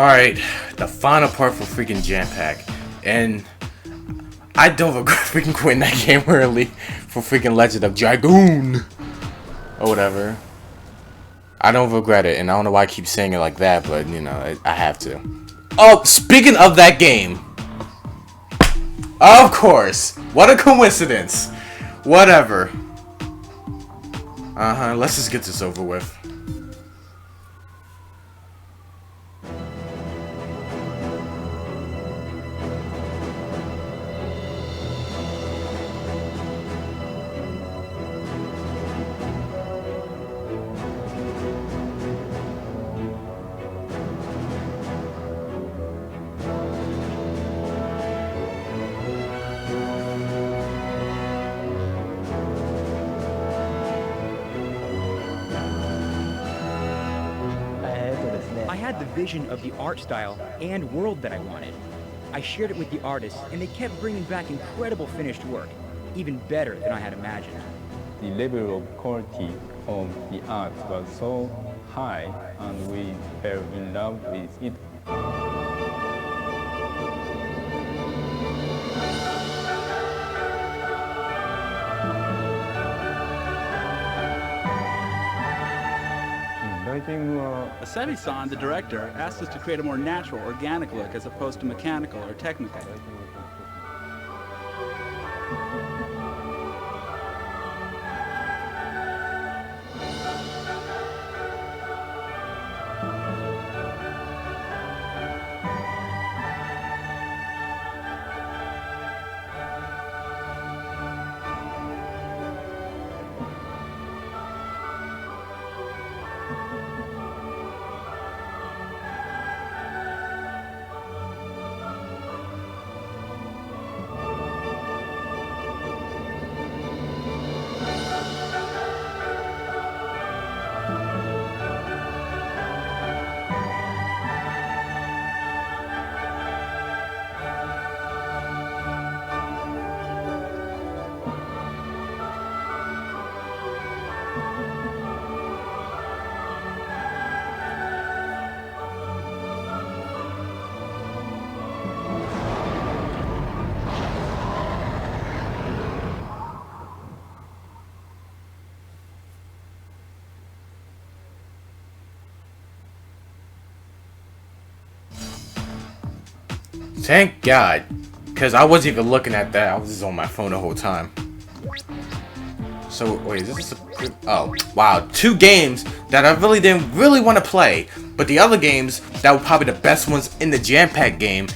Alright, the final part for freaking Jampack. And I don't regret freaking quitting that game early for freaking Legend of Dragoon. Or whatever. I don't regret it, and I don't know why I keep saying it like that, but you know, I have to. Oh, speaking of that game. Of course. What a coincidence. Whatever. Let's just get this over with. I had the vision of the art style and world that I wanted. I shared it with the artists, and they kept bringing back incredible finished work, even better than I had imagined. The level of quality of the art was so high, and we fell in love with it. Asebi-san, the director, asked us to create a more natural, organic look as opposed to mechanical or technical. Thank God, because I wasn't even looking at that. I was just on my phone the whole time. So wait, is this a... Oh wow, 2 games that I really didn't want to play, but the other games that were probably the best ones in the Jampack game,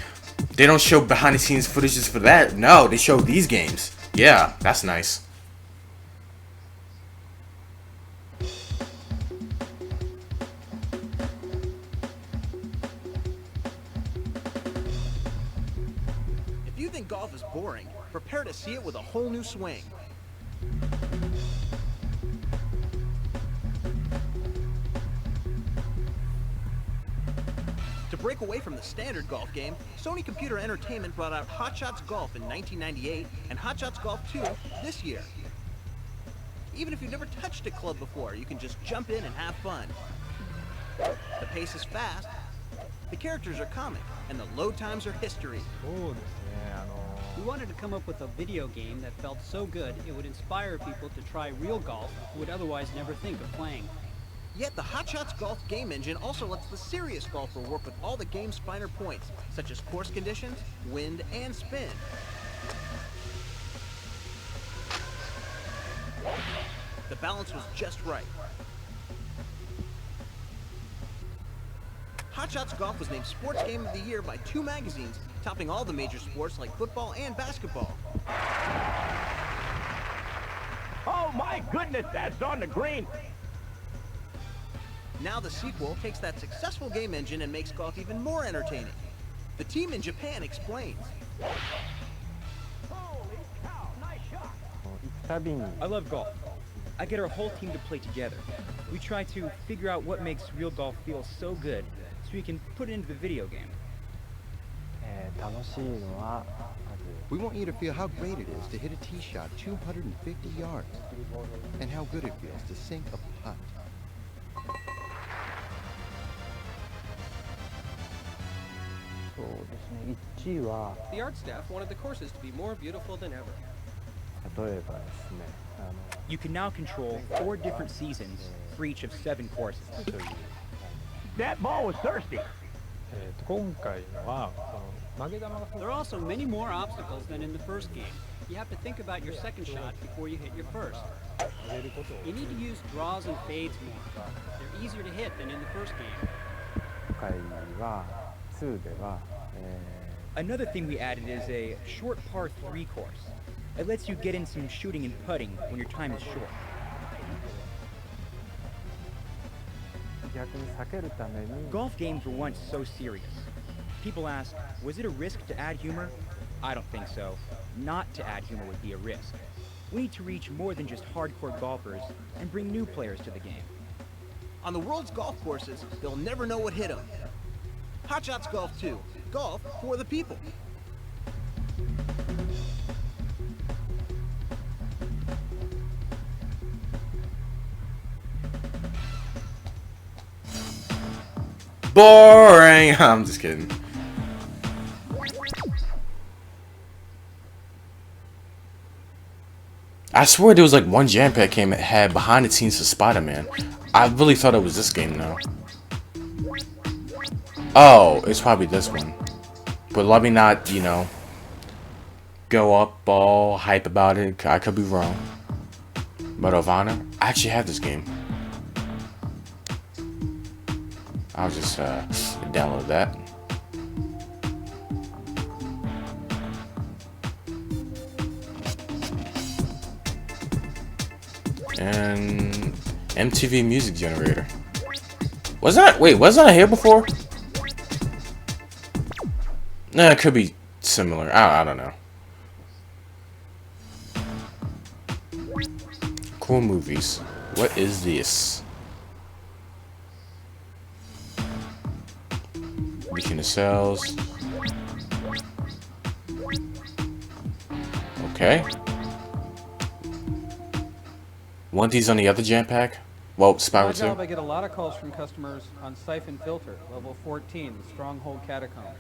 they don't show behind the scenes footages for that. No, they show these games. Yeah, that's nice. If you think golf is boring, prepare to see it with a whole new swing. To break away from the standard golf game, Sony Computer Entertainment brought out Hot Shots Golf in 1998 and Hot Shots Golf 2 this year. Even if you've never touched a club before, you can just jump in and have fun. The pace is fast, the characters are comic, and the load times are history. We wanted to come up with a video game that felt so good it would inspire people to try real golf who would otherwise never think of playing. Yet the Hot Shots Golf game engine also lets the serious golfer work with all the game's finer points, such as course conditions, wind, and spin. The balance was just right. Hot Shots Golf was named Sports Game of the Year by 2 magazines, topping all the major sports like football and basketball. Oh my goodness, that's on the green! Now the sequel takes that successful game engine and makes golf even more entertaining. The team in Japan explains. Holy cow, nice shot! I love golf. I get our whole team to play together. We try to figure out what makes real golf feel so good, so we can put it into the video game. We want you to feel how great it is to hit a tee shot 250 yards, and how good it feels to sink a putt. ですね。1位は The art staff wanted the courses to be more beautiful than ever. 例えばですね、You can now control 4 different seasons for each of 7 courses. That ball was thirsty. 今回のはその投げ玉が There are also many more obstacles than in the first game. You have to think about your second shot before you hit your first. You need to use draws and fades more. They're easier to hit than in the first game. 今回は2では、Another thing we added is a short par 3 course. It lets you get in some shooting and putting when your time is short. 逆に避けるために Golf games were once so serious. People ask, was it a risk to add humor? I don't think so. Not to add humor would be a risk. We need to reach more than just hardcore golfers and bring new players to the game. On the world's golf courses, they'll never know what hit them. Hot Shots Golf 2. Golf for the people. Boring! I'm just kidding. I swear there was like one Jampack game that had behind the scenes for Spider-Man. I really thought it was this game though. Oh, it's probably this one. But let me not, you know, go up all hype about it. I could be wrong. Medal of Honor? I actually have this game. I'll just download that. And MTV Music Generator. Was that? Wait, wasn't I here before? Nah, it could be similar. I don't know. Cool movies. What is this? Between the cells. Okay. Want these on the other Jampack? Well, Spyro 2. I get a lot of calls from customers on Siphon Filter, level 14, the Stronghold Catacombs.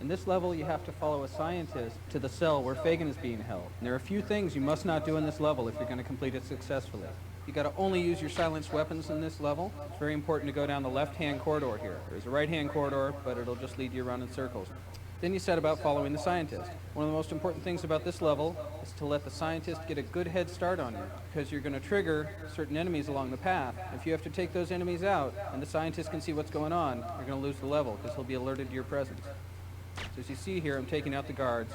In this level, you have to follow a scientist to the cell where Fagin is being held. And there are a few things you must not do in this level if you're going to complete it successfully. You got to only use your silenced weapons in this level. It's very important to go down the left-hand corridor here. There's a right-hand corridor, but it'll just lead you around in circles. Then you set about following the scientist. One of the most important things about this level is to let the scientist get a good head start on you, because you're going to trigger certain enemies along the path. If you have to take those enemies out, and the scientist can see what's going on, you're going to lose the level, because he'll be alerted to your presence. So as you see here, I'm taking out the guards,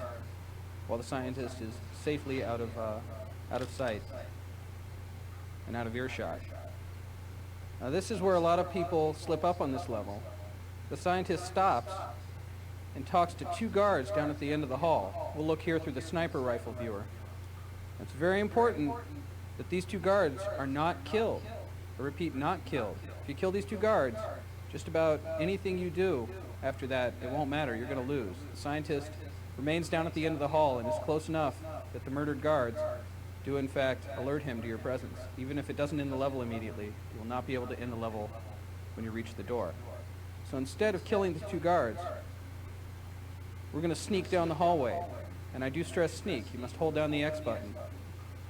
while the scientist is safely out of sight and out of earshot. Now this is where a lot of people slip up on this level. The scientist stops and talks to 2 guards down at the end of the hall. We'll look here through the sniper rifle viewer. It's very important that these 2 guards are not killed. I repeat, not killed. If you kill these 2 guards, just about anything you do after that, it won't matter. You're going to lose. The scientist remains down at the end of the hall and is close enough that the murdered guards do in fact alert him to your presence. Even if it doesn't end the level immediately, you will not be able to end the level when you reach the door. So instead of killing the 2 guards, we're going to sneak down the hallway. And I do stress sneak. You must hold down the X button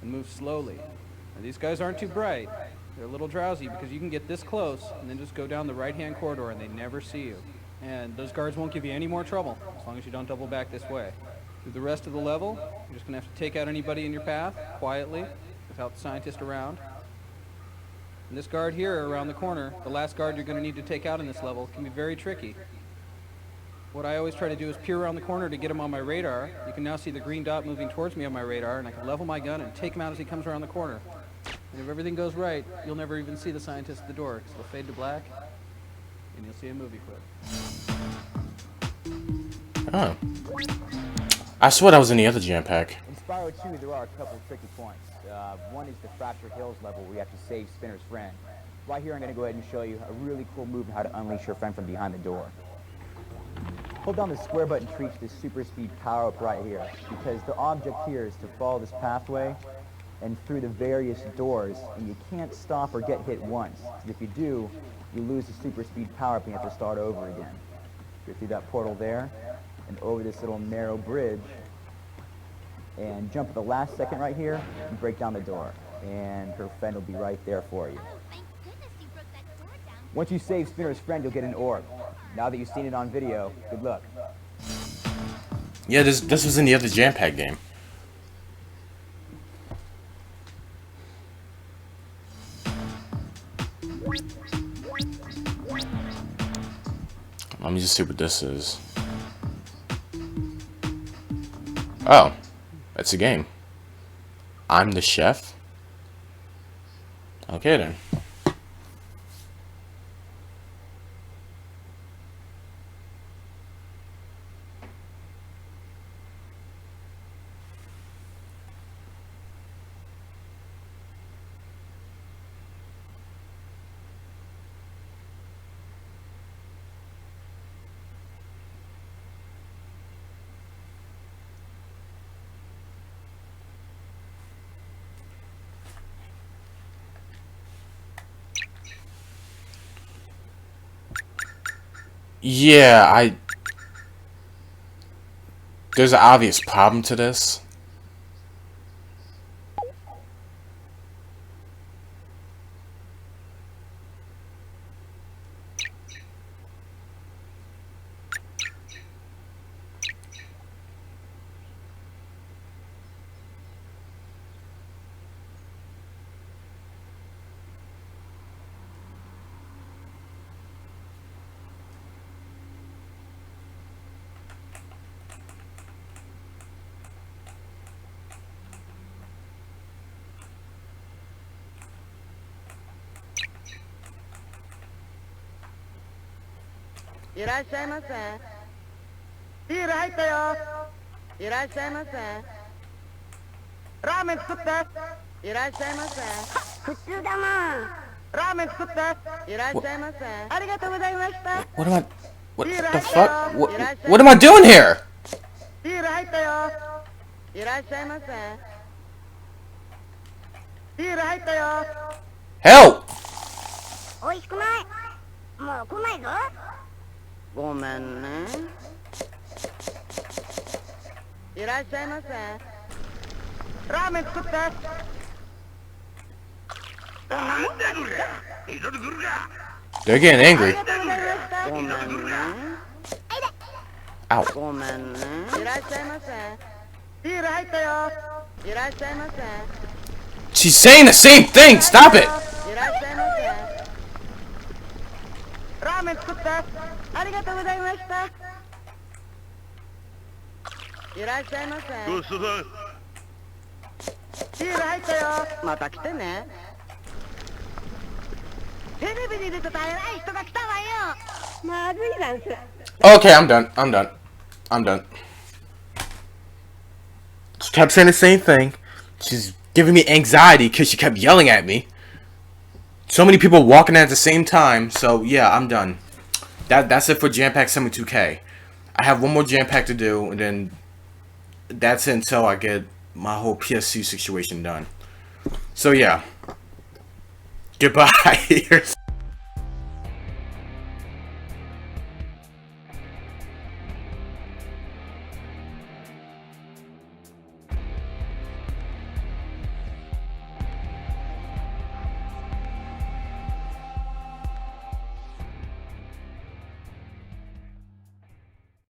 and move slowly. Now, these guys aren't too bright. They're a little drowsy because you can get this close and then just go down the right-hand corridor and they never see you. And those guards won't give you any more trouble as long as you don't double back this way. Through the rest of the level, you're just going to have to take out anybody in your path quietly without the scientist around. And this guard here around the corner, the last guard you're going to need to take out in this level, can be very tricky. What I always try to do is peer around the corner to get him on my radar. You can now see the green dot moving towards me on my radar, and I can level my gun and take him out as he comes around the corner. And if everything goes right, you'll never even see the scientist at the door, because he'll fade to black, and you'll see a movie clip. Oh. I swear that was in the other Jampack. In Spyro 2, there are a couple of tricky points. One is the Fractured Hills level where you have to save Spinner's friend. Right here, I'm going to go ahead and show you a really cool move on how to unleash your friend from behind the door. Hold down the square button to reach this super speed power-up right here, because the object here is to follow this pathway and through the various doors, and you can't stop or get hit once. If you do, you lose the super speed power-up and you have to start over again. Go through that portal there, and over this little narrow bridge, and jump at the last second right here and break down the door. And her friend will be right there for you. Once you save Spinner's friend, you'll get an orb. Now that you've seen it on video, good luck. Yeah, this was in the other Jampack game. Let me just see what this is. Oh, that's a game. I'm the chef? Okay then. Yeah, there's an obvious problem to this. What am I? What the fuck? What am I doing here? Help! They're getting angry. Ow. She's saying the same thing! Stop it! Okay, I'm done. I'm done. She kept saying the same thing. She's giving me anxiety because she kept yelling at me. So many people walking at the same time. So yeah, I'm done. That's it for Jampack 72K. I have one more Jampack to do, and then that's it until I get my whole PSC situation done. So yeah. Goodbye.